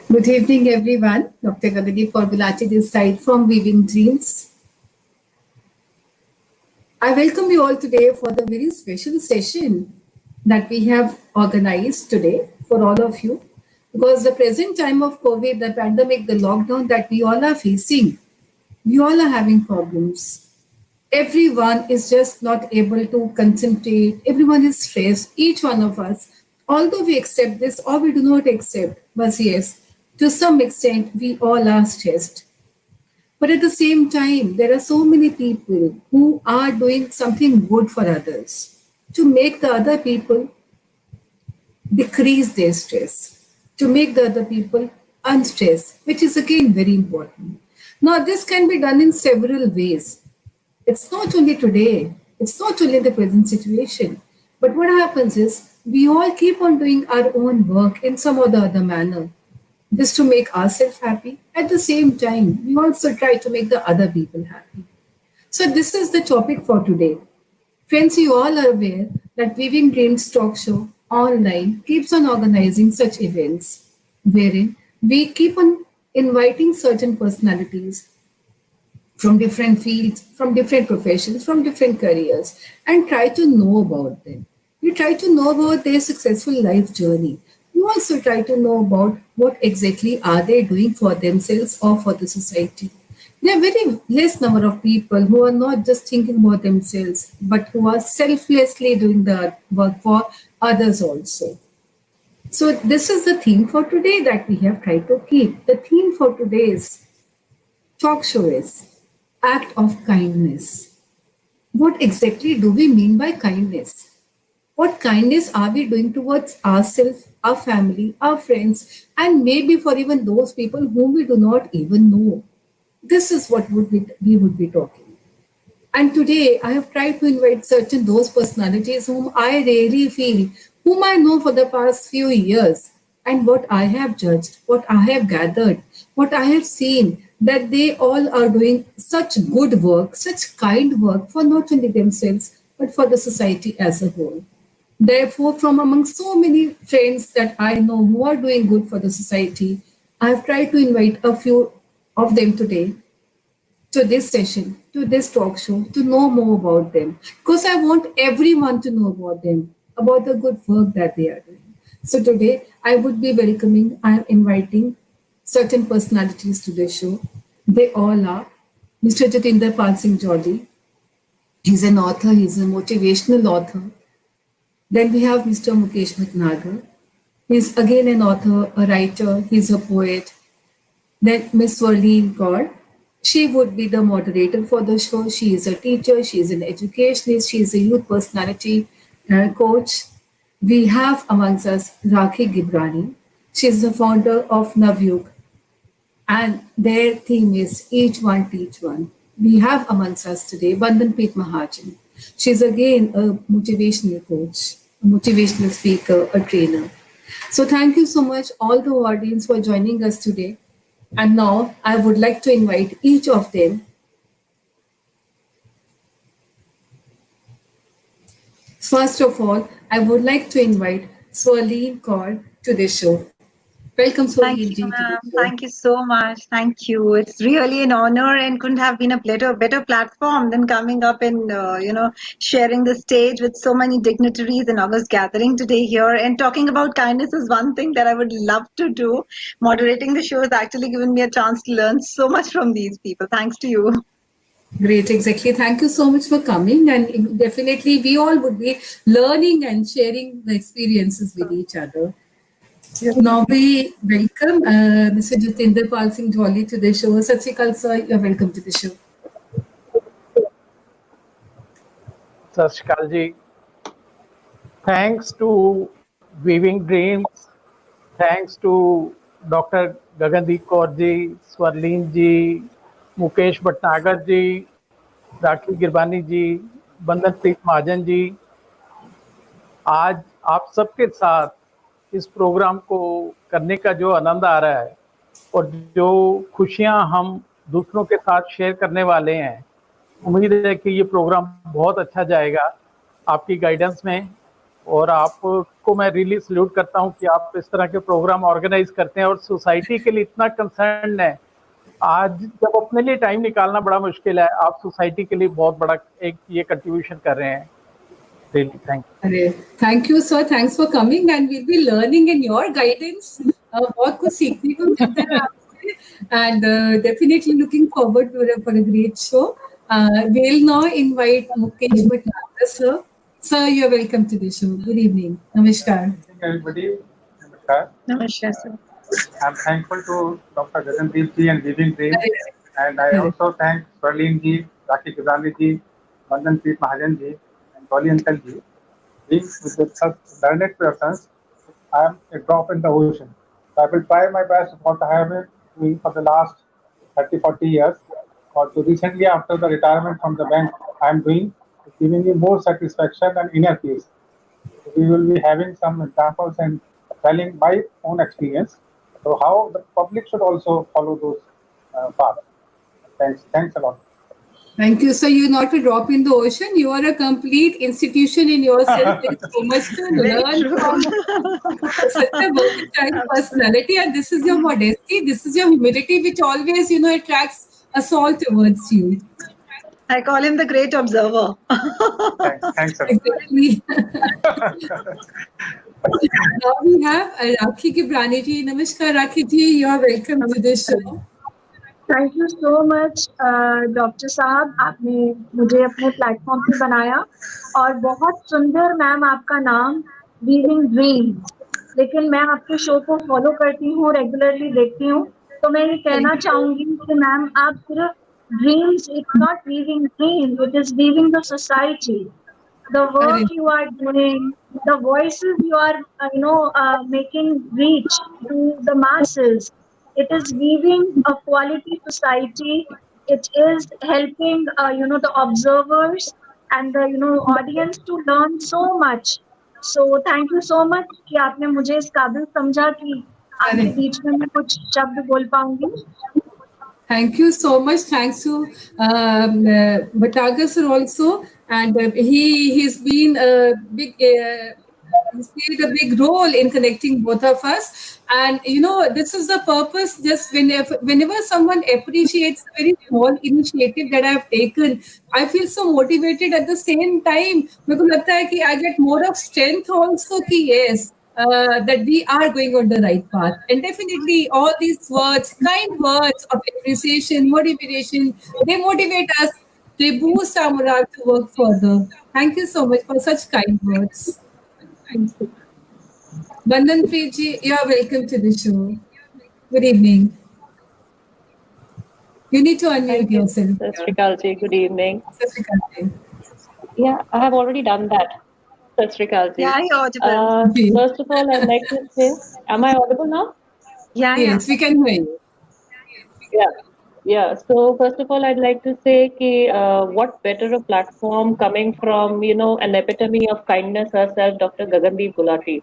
Good evening, everyone. Dr. Gadagi Korbulati this side from Weaving Dreams. I welcome you all today for the very special session that we have organized today for all of you. Because the present time of COVID, the pandemic, the lockdown that we all are facing, we all are having problems. Everyone is just not able to concentrate. Everyone is stressed, each one of us. Although we accept this or we do not accept, but yes, to some extent, we all are stressed. But at the same time, there are so many people who are doing something good for others to make the other people decrease their stress, to make the other people unstressed, which is again very important. Now, this can be done in several ways. It's not only today, it's not only the present situation, but what happens is we all keep on doing our own work in some or the other manner just to make ourselves happy. At the same time, we also try to make the other people happy. So, this is the topic for today. Friends, you all are aware that Weaving Dreams Talk Show online keeps on organizing such events wherein we keep on inviting certain personalities from different fields, from different professions, from different careers, and try to know about them. You try to know about their successful life journey. You also try to know about what exactly are they doing for themselves or for the society. There are very less number of people who are not just thinking about themselves, but who are selflessly doing the work for others also. So this is the theme for today that we have tried to keep. The theme for today's talk show is act of kindness. What exactly do we mean by kindness? What kindness are we doing towards ourselves, our family, our friends, and maybe for even those people whom we do not even know? This is what we would be talking. And today I have tried to invite certain those personalities whom I really feel, whom I know for the past few years, and what I have judged, what I have gathered, what I have seen, that they all are doing such good work, such kind work for not only themselves, but for the society as a whole. Therefore, from among so many friends that I know who are doing good for the society, I have tried to invite a few of them today to this session, to this talk show, to know more about them. Because I want everyone to know about them, about the good work that they are doing. So today, I would be welcoming, I am inviting certain personalities to the show. They all are Mr. Jatinder Pal Singh Jolly. He's an author, he's a motivational author. Then we have Mr. Mukesh Bhatnagar. He's again an author, a writer, he's a poet. Then Miss Swarleen Kaur. She would be the moderator for the show. She is a teacher, she is an educationist, she is a youth personality coach. We have amongst us Rakhi Gibrani. She is the founder of Navyug, and their theme is Each One Teach One. We have amongst us today Bandanpreet Mahajan. She's again a motivational coach, a motivational speaker, a trainer. So thank you so much all the audience for joining us today. And now I would like to invite each of them. First of all, I would like to invite Swarleen Kaur to the show. Welcome, Thank Swarleen you, ji, to the ma'am. show. Thank you so much. Thank you. It's really an honor and couldn't have been a better platform than coming up and, sharing the stage with so many dignitaries in August gathering today here. And talking about kindness is one thing that I would love to do. Moderating the show has actually given me a chance to learn so much from these people. Thanks to you. Great, exactly. Thank you so much for coming. And definitely, we all would be learning and sharing the experiences with each other. Now we welcome Mr. Jatinder Pal Singh Jolly to the show. Sat Sri Akal, sir. You're welcome to the show. Sat Shri Akal ji. Thanks to Weaving Dreams, thanks to Dr. Gagandeep Kaur ji, Swarleen ji, Mukesh Bhatnagar ji, Rakhi Girbani ji, Bandanpreet Mahajan जी, आज आप सबके साथ इस programme को करने का जो आनंद आ रहा है और जो खुशियां हम दूसरों के साथ शेयर करने वाले हैं, उम्मीद है कि ये प्रोग्राम बहुत अच्छा जाएगा आपकी गाइडेंस में। और आपको मैं रियली सल्यूट करता हूं कि आप इस तरह के प्रोग्राम ऑर्गेनाइज करते हैं और सोसाइटी के लिए इतना कंसर्न है। आज जब अपने लिए टाइम निकालना बड़ा मुश्किल है, आप सोसाइटी के लिए बहुत बड़ा एक ये कंट्रीब्यूशन कर रहे हैं। Really thank you sir, thanks for coming and we'll be learning in your guidance. बहुत कुछ सीखने को मिलता है आपसे and definitely looking forward for a great show. we'll now invite Mukesh Bhattacharya sir. Sir, you're welcome to the show. Good evening. Namaskar. Everybody, namaskar. Namaskar, sir. I'm thankful to Dr. Gagandeep ji and Living Dreams, and I also thank Swarleen ji, Rakhi Gazali ji, Vandanpreet Mahajan ji, and Dolly Uncle ji. Being with such learned persons, I am a drop in the ocean. So I will try my best what I have been doing for the last 30-40 years. Or so recently, after the retirement from the bank, I am doing is giving me more satisfaction and inner peace. So we will be having some examples and telling my own experience. So how the public should also follow those paths. Thanks a lot. Thank you, sir. You're not a drop in the ocean. You are a complete institution in yourself. There is so much to learn from such a versatile personality, and this is your modesty. This is your humility, which always, attracts us all towards you. I call him the great observer. Thanks a lot. Exactly. Now we have Rakhi Gibrani ji. Namaskar, Rakhi ji. You are welcome to this show. Thank you so much doctor साहब, आपने मुझे अपने platform पे बनाया और बहुत सुंदर ma'am आपका नाम वीविंग ड्रीम्स। लेकिन मैं आपके शो को फॉलो करती हूँ, रेगुलरली देखती हूँ, तो मैं ये कहना चाहूंगी कि मैम आप सिर्फ dreams, it's not weaving dreams, it is weaving the society, the work you are doing, the voices you are making reach to the masses. It is weaving a quality society. It is helping the observers and the audience to learn so much. So thank you so much कि आपने मुझे इस काबिल समझा कि आपके बीच में मैं कुछ शब्द बोल पाऊंगी। Thank you so much. Thanks to Bhattacharya sir also, and he's been a big. He's played a big role in connecting both of us, and this is the purpose. Just whenever someone appreciates a very small initiative that I have taken, I feel so motivated. At the same time, मेरे को लगता है कि I get more of strength also कि yes, that we are going on the right path. And definitely all these words, kind words of appreciation, motivation, they motivate us. They boost our morale to work further. Thank you so much for such kind words. Vandanpreet ji, you are welcome to the show. Good evening. You need to unmute yourself. Sat Shri Akal ji, good evening. Sat Shri Akal ji. Yeah, I have already done that. Sat Shri Akal ji. Yeah, you're audible. First of all, I'd like to say, am I audible now? Yeah. Yes, we can hear you. Yeah. So first of all, I'd like to say कि what better a platform coming from an epitome of kindness herself, Dr. Gagandeep Gulati.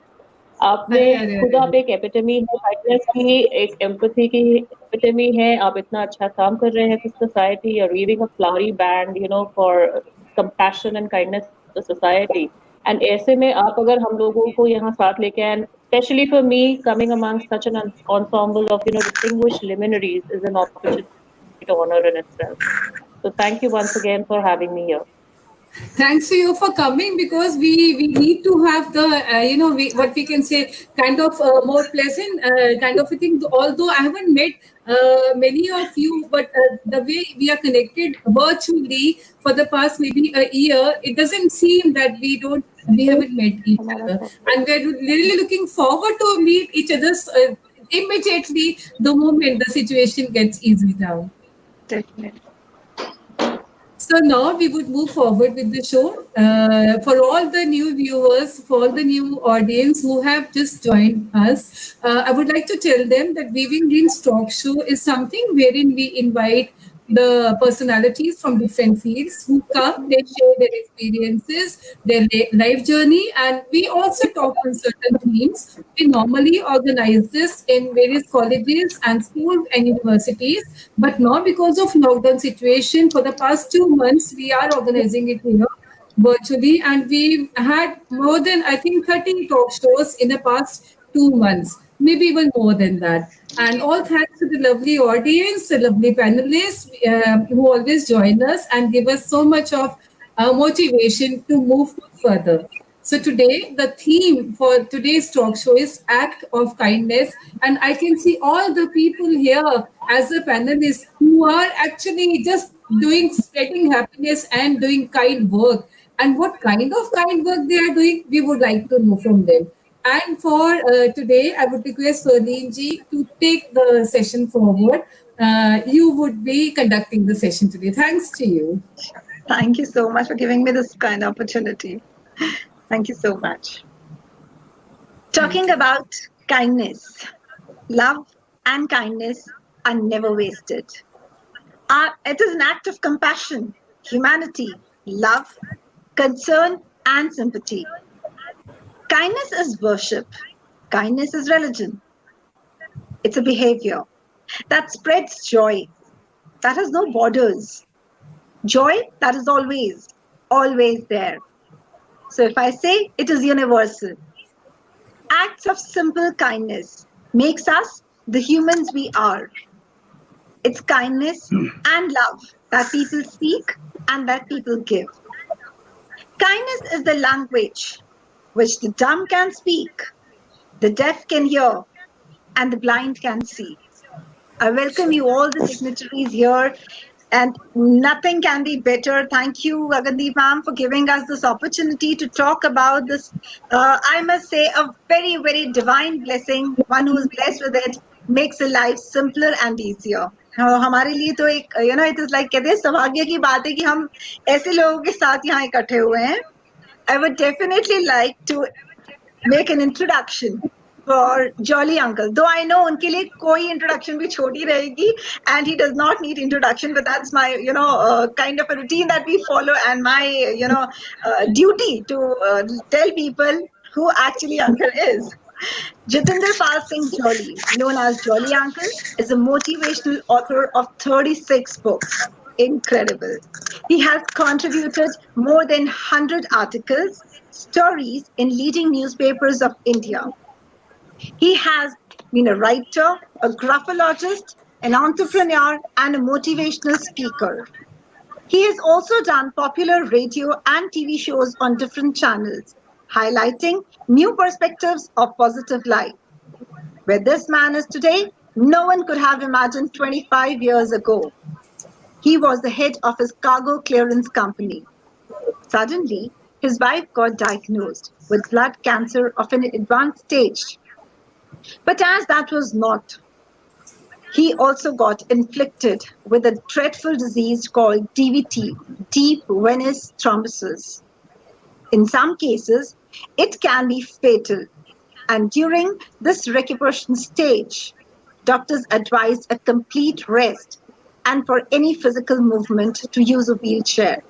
आपने खुद आप एक epitome है kindness की, एक empathy की epitome है। आप इतना अच्छा काम कर रहे हैं for society. You're weaving a flowery band, for compassion and kindness to society. And ऐसे में आप अगर हम लोगों को यहाँ साथ लेके आए, especially for me, coming amongst such an ensemble of distinguished luminaries is an opportunity to honor in itself. So thank you once again for having me here. Thanks to you for coming, because we need to have the what we can say kind of more pleasant kind of a thing. Although I haven't met many of you, but the way we are connected virtually for the past maybe a year, it doesn't seem that we haven't met each other, and we're really looking forward to meet each other immediately the moment the situation gets easy down. Definitely. So now we would move forward with the show. For all the new viewers, for all the new audience who have just joined us, I would like to tell them that Weaving Dreams Talk Show is something wherein we invite the personalities from different fields who come, they share their experiences, their life journey, and we also talk on certain themes. We normally organize this in various colleges and schools and universities, but now because of lockdown situation, for the past 2 months, we are organizing it here virtually, and we've had more than, I think, 30 talk shows in the past 2 months, maybe even more than that. And all thanks to the lovely audience, the lovely panelists who always join us and give us so much of motivation to move further. So today, the theme for today's talk show is Act of Kindness. And I can see all the people here as a panelist who are actually just doing, spreading happiness and doing kind work. And what kind of kind work they are doing, we would like to know from them. And for today, I would request Swarleen ji to take the session forward. You would be conducting the session today. Thanks to you. Thank you so much for giving me this kind of opportunity. Thank you so much. Talking about kindness, love and kindness are never wasted. It is an act of compassion, humanity, love, concern, and sympathy. Kindness is worship. Kindness is religion. It's a behavior that spreads joy, that has no borders. Joy that is always, always there. So if I say it is universal, acts of simple kindness makes us the humans we are. It's kindness and love that people speak and that people give. Kindness is the language which the dumb can speak, the deaf can hear, and the blind can see. I welcome you all the dignitaries here, and nothing can be better. Thank you, Gagandeep ma'am, for giving us this opportunity to talk about this. I must say, a very, very divine blessing. One who is blessed with it makes a life simpler and easier. हमारे लिए तो एक it is like कहते हैं सौभाग्य की बात है कि हम ऐसे लोगों के साथ यहाँ इकट्ठे हुए हैं. I would definitely like to make an introduction for Jolly Uncle. Though I know उनके लिए कोई introduction भी छोटी रहेगी, and he does not need introduction, but that's my kind of a routine that we follow, and my duty to tell people who actually Uncle is. Jitinder Pal Singh Jolly, known as Jolly Uncle, is a motivational author of 36 books. Incredible. He has contributed more than 100 articles, stories in leading newspapers of India. He has been a writer, a graphologist, an entrepreneur, and a motivational speaker. He has also done popular radio and TV shows on different channels, highlighting new perspectives of positive life. Where this man is today, no one could have imagined 25 years ago. He was the head of his cargo clearance company. Suddenly, his wife got diagnosed with blood cancer of an advanced stage. But as that was not, he also got inflicted with a dreadful disease called DVT, deep venous thrombosis. In some cases, it can be fatal. And during this recuperation stage, doctors advised a complete rest and for any physical movement to use a wheelchair.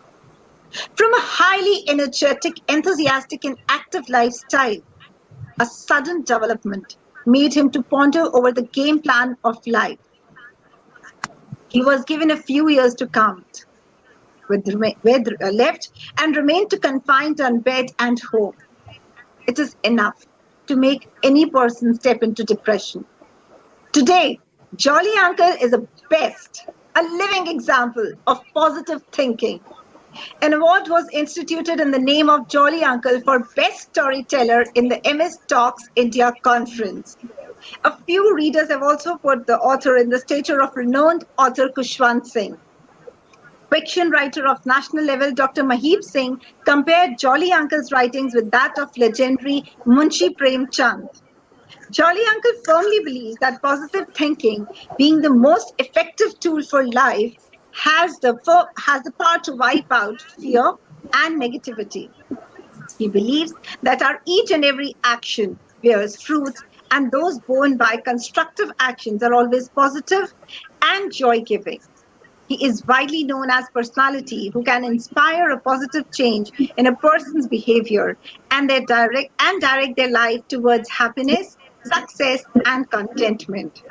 From a highly energetic, enthusiastic, and active lifestyle, a sudden development made him to ponder over the game plan of life. He was given a few years to count, with left and remained to confined on bed and home. It is enough to make any person step into depression. Today, Jolly Uncle is the best, a living example of positive thinking. An award was instituted in the name of Jolly Uncle for Best Storyteller in the MS Talks India Conference. A few readers have also put the author in the stature of renowned author Khushwant Singh. Fiction writer of national level Dr. Mahib Singh compared Jolly Uncle's writings with that of legendary Munshi Prem Chand. Jolly Uncle firmly believes that positive thinking, being the most effective tool for life, has the power to wipe out fear and negativity. He believes that our each and every action bears fruits, and those born by constructive actions are always positive and joy-giving. He is widely known as a personality who can inspire a positive change in a person's behavior and direct their life towards happiness, success, and contentment.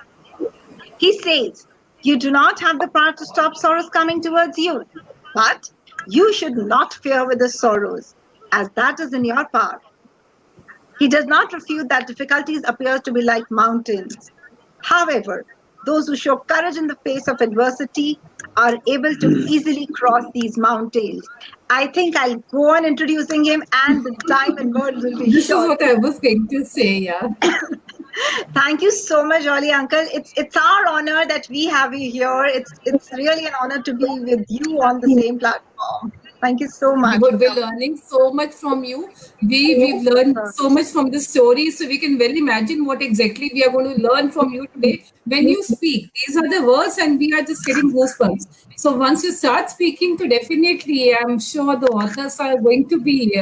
He says, you do not have the power to stop sorrows coming towards you, but You should not fear with the sorrows, as that is in your power. He does not refute that difficulties appear to be like mountains. However, those who show courage in the face of adversity are able to easily cross these mountains. I think I'll go on introducing him, and the time and words will be This short. is what I was going to say, yeah. Thank you so much, Jolly Uncle. It's our honor that we have you here. It's really an honor to be with you on the same platform. Thank you so much. We would be learning so much from you. We've learned so much from the story, so we can well imagine what exactly we are going to learn from you today. When you speak, these are the words, and we are just getting goosebumps. So once you start speaking, to definitely, I'm sure the authors are going to be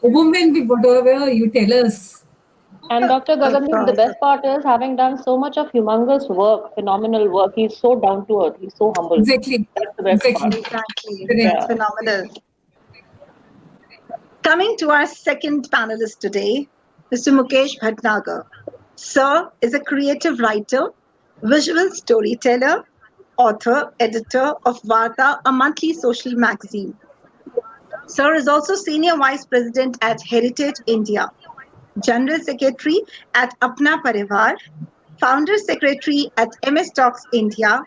women with whatever you tell us. And Dr. Gagandeep, the best part is having done so much of humongous work, phenomenal work. He's so down to earth. He's so humble. Exactly. That's the best part. Exactly. Yeah. It's phenomenal. Coming to our second panelist today, Mr. Mukesh Bhatnagar. Sir is a creative writer, visual storyteller, author, editor of Varta, a monthly social magazine. Sir is also Senior Vice President at Heritage India, General Secretary at Apna Parivar, Founder Secretary at MS Talks India,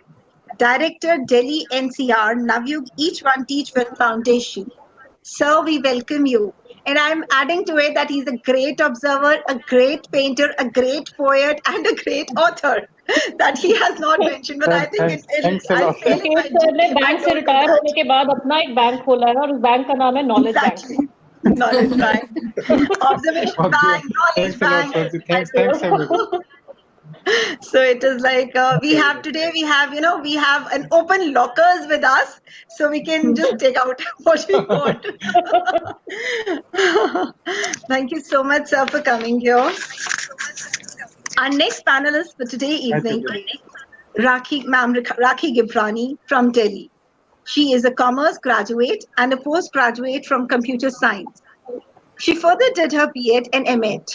Director Delhi NCR Navyug Each One Teach One Foundation. Sir, we welcome you. And I'm adding to it that he's a great observer, a great painter, a great poet, and a great author that he has not mentioned. But I think Thanks a lot. Mukesh sir ने bank से retire होने के बाद अपना एक bank खोला है और उस बैंक का नाम है knowledge bank. Knowledge Bank, Observation Bank, Knowledge Thanks a lot, Bank. Sarji. Thanks everyone. So it is like we have an open lockers with us, so we can just take out what we want. Thank you so much, sir, for coming here. Our next panelist for today evening is Rakhi Gibrani from Delhi. She is a commerce graduate and a postgraduate from computer science. She further did her B.Ed and M.Ed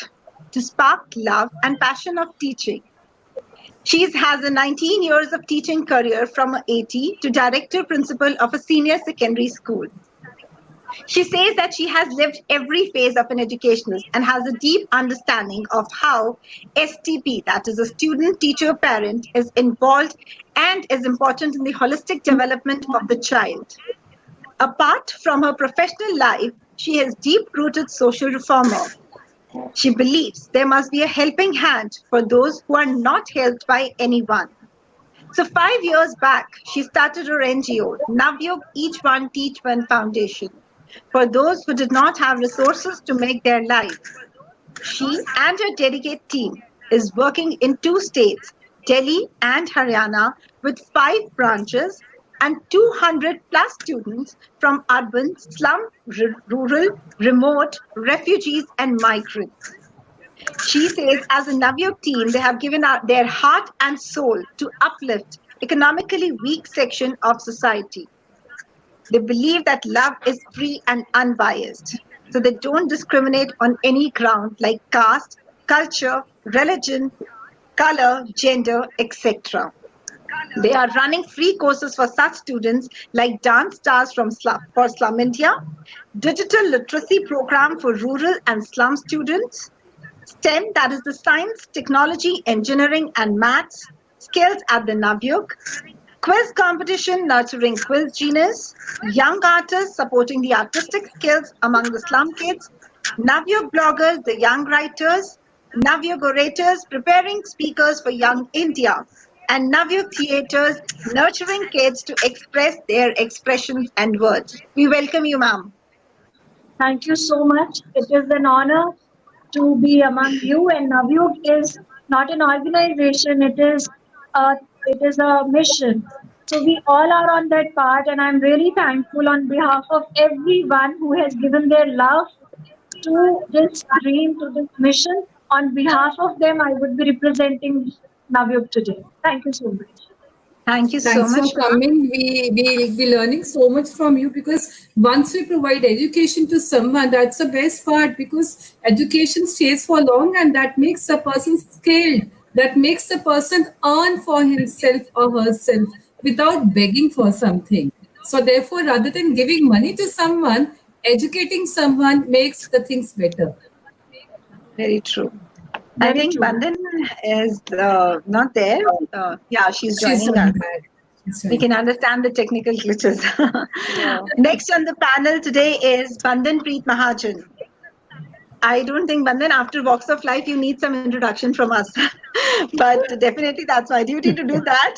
to spark love and passion of teaching. She has a 19 years of teaching career from AT to director principal of a senior secondary school. She says that she has lived every phase of an educationist and has a deep understanding of how STP, that is a student, teacher, parent, is involved and is important in the holistic development of the child. Apart from her professional life, she is deep-rooted social reformer. She believes there must be a helping hand for those who are not helped by anyone. So 5 years back, she started her NGO, Navyug Each One Teach One Foundation, for those who did not have resources to make their life. She and her dedicated team is working in 2 states, Delhi and Haryana, with 5 branches and 200 plus students from urban, slum, rural, remote, refugees and migrants. She says as a Navyug team, they have given out their heart and soul to uplift economically weak section of society. They believe that love is free and unbiased. So they don't discriminate on any ground like caste, culture, religion, color, gender, etc. They are running free courses for such students like Dance Stars for Slum India, Digital Literacy Program for rural and slum students, STEM, that is the science, technology, engineering and maths, skills at the Navyug, quiz competition nurturing quiz genius, young artists supporting the artistic skills among the slum kids, Navyug bloggers, the young writers, Navyug orators preparing speakers for young India, and Navyug theaters nurturing kids to express their expressions and words. We welcome you, ma'am. Thank you so much. It is an honor to be among you, and Navyug is not an organization, it is a mission. So we all are on that part, and I'm really thankful on behalf of everyone who has given their love to this dream, to this mission. On behalf of them, I would be representing Navyug today. Thank you so much. Thank you so Thanks much for coming. We will be learning so much from you, because once we provide education to someone, that's the best part, because education stays for long and that makes the person skilled. That makes the person earn for himself or herself without begging for something. So therefore, rather than giving money to someone, educating someone makes the things better. Very true. I Very think true. Bandhan is not there. Yeah, she's She's joining us. joining back. She's We joining. can understand the technical glitches. Yeah. Next on the panel today is Bandhan Preet Mahajan. I don't think, Bandhan, after Walks of Life, you need some introduction from us. But definitely that's my duty to do that.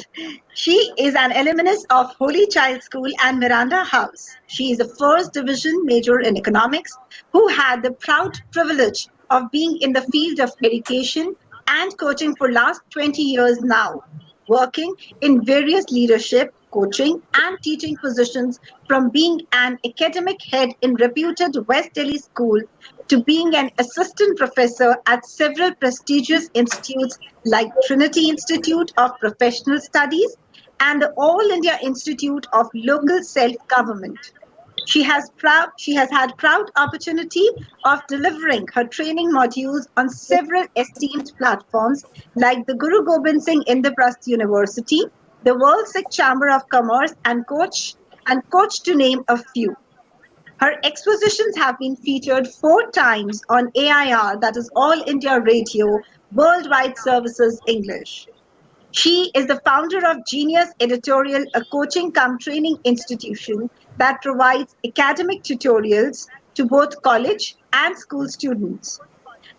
She is an alumnus of Holy Child School and Miranda House. She is a first division major in economics who had the proud privilege of being in the field of education and coaching for last 20 years now, working in various leadership, coaching and teaching positions from being an academic head in reputed West Delhi school to being an assistant professor at several prestigious institutes like Trinity Institute of Professional Studies and the All India Institute of Local Self-Government. She has had proud opportunity of delivering her training modules on several esteemed platforms like the Guru Gobind Singh Indraprasth University, the World Sikh Chamber of Commerce and Coach to name a few. Her expositions have been featured 4 times on AIR, that is All India Radio, Worldwide Services English. She is the founder of Genius Editorial, a coaching cum training institution that provides academic tutorials to both college and school students.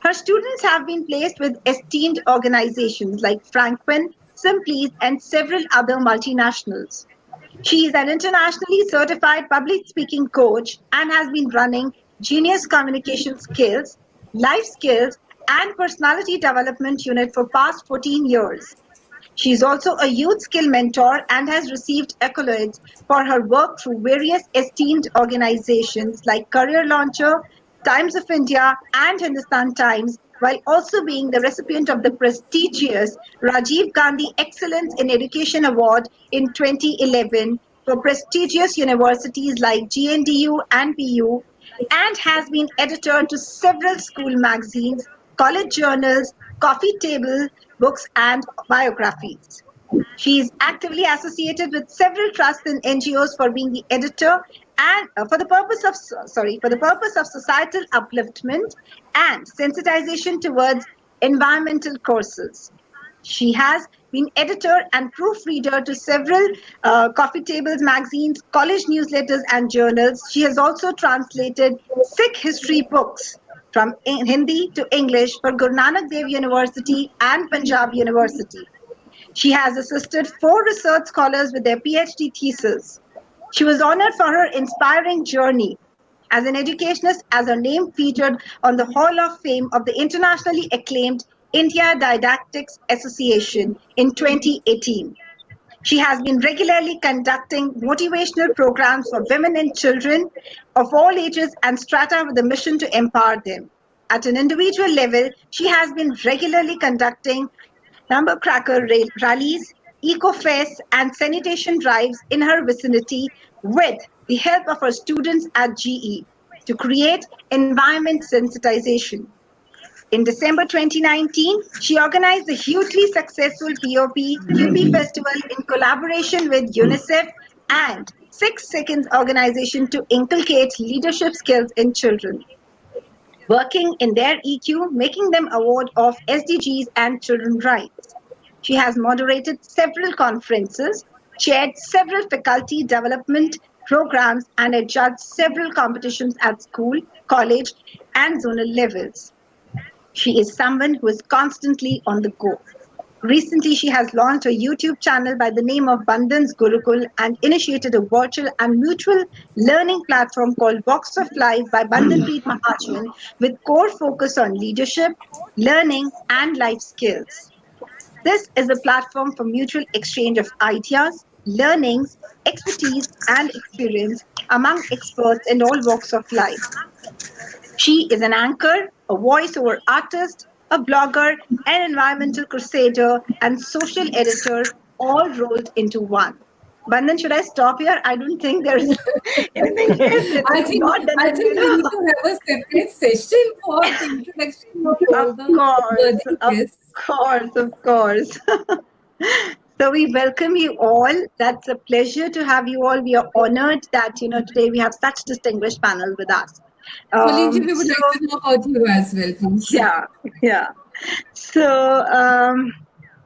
Her students have been placed with esteemed organizations like Franklin, Simplees, and several other multinationals. She is an internationally certified public speaking coach and has been running Genius Communication Skills, Life Skills, and Personality Development Unit for past 14 years. She is also a youth skill mentor and has received accolades for her work through various esteemed organizations like Career Launcher, Times of India, and Hindustan Times, while also being the recipient of the prestigious Rajiv Gandhi Excellence in Education Award in 2011 for prestigious universities like GNDU and PU, and has been editor to several school magazines, college journals, coffee table books, and biographies. She is actively associated with several trusts and NGOs for being the editor and for the purpose of societal upliftment and sensitization towards environmental causes. She has been editor and proofreader to several coffee tables, magazines, college newsletters, and journals. She has also translated Sikh history books from Hindi to English for Guru Nanak Dev University and Punjab University. She has assisted 4 research scholars with their PhD thesis. She was honored for her inspiring journey as an educationist, as her name featured on the Hall of Fame of the internationally acclaimed India Didactics Association in 2018. She has been regularly conducting motivational programs for women and children of all ages and strata with a mission to empower them. At an individual level, she has been regularly conducting number cracker rallies, eco-fests, and sanitation drives in her vicinity with the help of her students at GE to create environment sensitization. In December 2019, she organized the hugely successful POP UP Festival in collaboration with UNICEF and 6 Seconds organization to inculcate leadership skills in children, working in their EQ, making them aware of SDGs and children's rights. She has moderated several conferences, chaired several faculty development programs, and judged several competitions at school, college, and zonal levels. She is someone who is constantly on the go. Recently, she has launched a YouTube channel by the name of Bandhan's Gurukul and initiated a virtual and mutual learning platform called Box of Life by Bandhan Preet Mahajan with core focus on leadership, learning, and life skills. This is a platform for mutual exchange of ideas, learnings, expertise, and experience among experts in all walks of life. She is an anchor, a voiceover artist, a blogger, an environmental crusader, and social editor, all rolled into one. Bandhan, should I stop here? I don't think there is anything else. I think we need to have a separate session for the introduction of all the Of course. guests. Of course. So we welcome you all. That's a pleasure to have you all. We are honored that today we have such distinguished panel with us. Swalini, we would like to know about you as well, please. Yeah. So,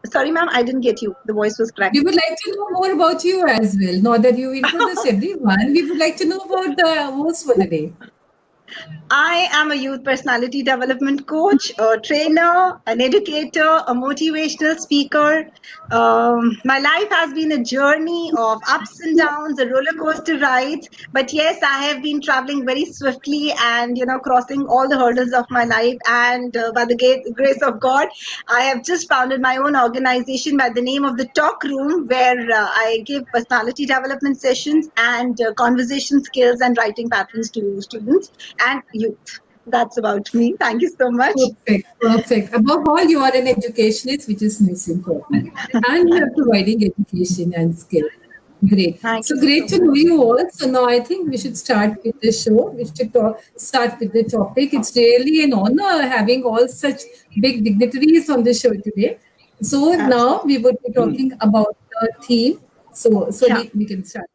sorry, ma'am, I didn't get you. The voice was cracked. We would like to know more about you as well. Not that you introduce everyone. We would like to know about the host for the day. I am a youth personality development coach, a trainer, an educator, a motivational speaker. My life has been a journey of ups and downs, a roller coaster ride. But yes, I have been traveling very swiftly and, crossing all the hurdles of my life. And by the grace of God, I have just founded my own organization by the name of the Talk Room, where I give personality development sessions and conversation skills and writing patterns to students and youth. That's about me. Thank you so much. Perfect. Above all, you are an educationist, which is most important. And you are providing education and skill. Great. So great to know you all. So now I think we should start with the show. We should start with the topic. It's really an honor having all such big dignitaries on the show today. So now we would be talking about the theme. So we can start.